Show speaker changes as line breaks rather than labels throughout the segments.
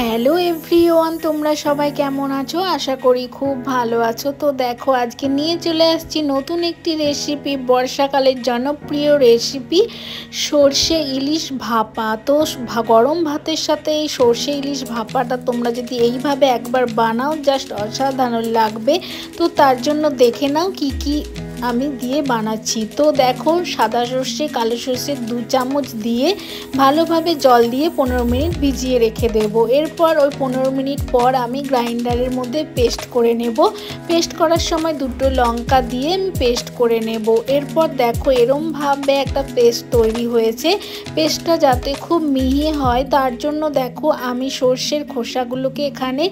Hello everyone, তোমরা সবাই কেমন আছো? আশা করি খুব ভালো আছো। তো দেখো, আজকে নিয়ে চলে আসছি নতুন একটি রেসিপি, বর্ষাকালের জনপ্রিয় রেসিপি সর্ষে ইলিশ ভাপা। তো গরম ভাতের সাথে এই সর্ষে ইলিশ ভাপাটা তোমরা যদি এইভাবে একবার বানাও, জাস্ট অসাধারণ লাগবে। তো তার জন্য দেখে নাও কি কি আমি দিয়ে বানাচ্ছি। তো দেখো, সাদা সর্ষে কালো সর্ষে 2 চামচ দিয়ে ভালোভাবে জল দিয়ে 15 মিনিট ভিজিয়ে রেখে দেব। এরপর ওই 15 মিনিট পর আমি গ্রাইন্ডারের মধ্যে পেস্ট করে নেব। পেস্ট করার সময় 2টো লঙ্কা দিয়ে আমি পেস্ট করে নেব। এরপর দেখো, এরমভাবে একটা পেস্ট তৈরি হয়েছে। পেস্টটা যাতে খুব মিহি হয় তার জন্য দেখো আমি সর্ষের খোসাগুলোকে এখানে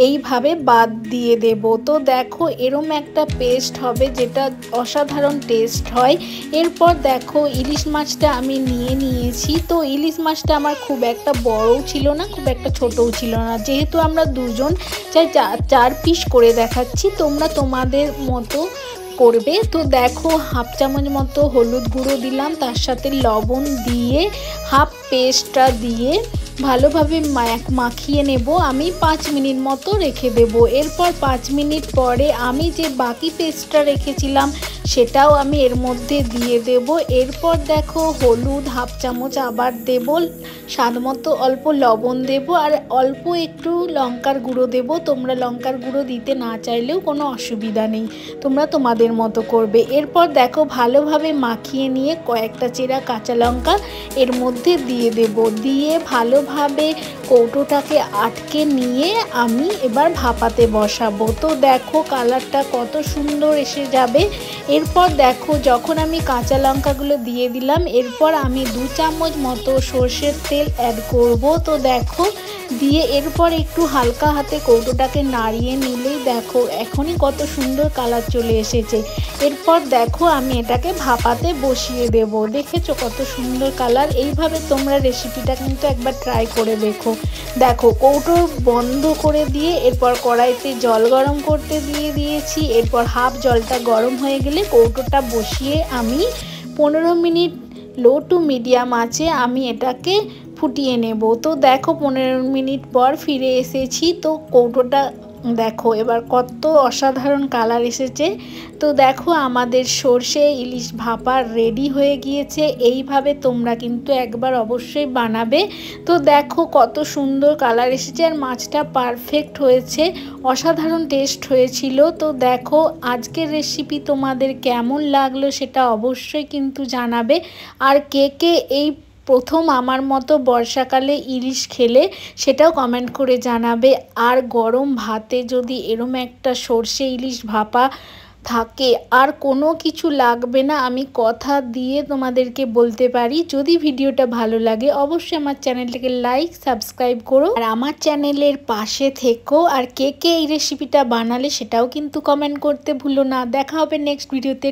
এইভাবে বাদ দিয়ে দেব। তো দেখো, এরম একটা পেস্ট হবে যেটা অসাধারণ টেস্ট হয়। এরপর দেখো, ইলিশ মাছটা আমি নিয়েছি। তো ইলিশ মাছটা আমার খুব একটা বড়ও ছিল না, খুব একটা ছোটও ছিল না, যেহেতু আমরা দুজন চাই 4 পিস করে দেখাচ্ছি, তোমরা তোমাদের মতো করবে। তো দেখো, হাফ চামচ মতো হলুদ গুঁড়ো দিলাম, তার সাথে লবণ দিয়ে হাফ পেস্টটা দিয়ে ভালোভাবে মাখিয়ে নেব। আমি 5 মিনিট মতো রেখে দেব। এরপর 5 মিনিট পরে আমি যে বাকি পেস্টটা রেখেছিলাম সেটাও আমি এর মধ্যে দিয়ে দেব। এরপর দেখো, হলুদ হাফ চামচ আবার দেব, স্বাদ মতো অল্প লবণ দেব, আর অল্প একটু লঙ্কার গুঁড়ো দেব। তোমরা লঙ্কার গুঁড়ো দিতে না চাইলেও কোনো অসুবিধা নেই, তোমরা তোমাদের মতো করবে। এরপর দেখো, ভালোভাবে মাখিয়ে নিয়ে কয়েকটা চেরা কাঁচা লঙ্কা এর মধ্যে দিয়ে দেব। দিয়ে ভালোভাবে কৌটোটাকে আটকে নিয়ে আমি এবার ভাপাতে বসাবো। তো দেখো, কালারটা কত সুন্দর এসে যাবে। এরপর দেখো, যখন আমি কাঁচা লঙ্কাগুলো দিয়ে দিলাম, এরপর আমি 2 চামচ মতো সর্ষের তেল অ্যাড করব। তো দেখো, দিয়ে এরপর একটু হালকা হাতে কৌটোটাকে নাড়িয়ে নিলেই দেখো এখনই কত সুন্দর কালার চলে এসেছে। এরপর দেখো, আমি এটাকে ভাপাতে বসিয়ে দেব। দেখেছো কত সুন্দর কালার? এইভাবে তোমরা রেসিপিটা কিন্তু একবার ট্রাই করে দেখো। দেখো, কৌটো বন্ধ করে দিয়ে এরপর কড়াইতে জল গরম করতে দিয়েছি। এরপর হাফ জলটা গরম হয়ে গেলে কৌটোটা বসিয়ে আমি 15 মিনিট লো টু মিডিয়াম আঁচে আমি এটাকে ফুটিয়ে নেব। তো দেখো, 15 মিনিট পর ফিরে এসেছি। তো কৌটোটা দেখো এবার কত অসাধারণ কালার এসেছে। তো দেখো, আমাদের সর্ষে ইলিশ ভাপা রেডি হয়ে গিয়েছে। এইভাবে তোমরা কিন্তু একবার অবশ্যই বানাবে। তো দেখো কত সুন্দর কালার এসেছে, আর মাছটা পারফেক্ট হয়েছে, অসাধারণ টেস্ট হয়েছিল। তো দেখো, আজকের রেসিপি তোমাদের কেমন লাগলো সেটা অবশ্যই কিন্তু জানাবে। আর কে কে এই প্রথম আমার মতো বর্ষাকালে ইলিশ খেলে সেটাও কমেন্ট করে জানাবে। আর গরম ভাতে যদি এরম একটা সর্ষে ইলিশ ভাপা থাকে আর কোনো কিছু লাগবে না, আমি কথা দিয়ে তোমাদেরকে বলতে পারি। যদি ভিডিওটা ভালো লাগে অবশ্যই আমার চ্যানেলটাকে লাইক সাবস্ক্রাইব করো, আর আমার চ্যানেলের পাশে থেকো। আর কে কে এই রেসিপিটা বানালে সেটাও কিন্তু কমেন্ট করতে ভুলো না। দেখা হবে নেক্সট ভিডিওতে।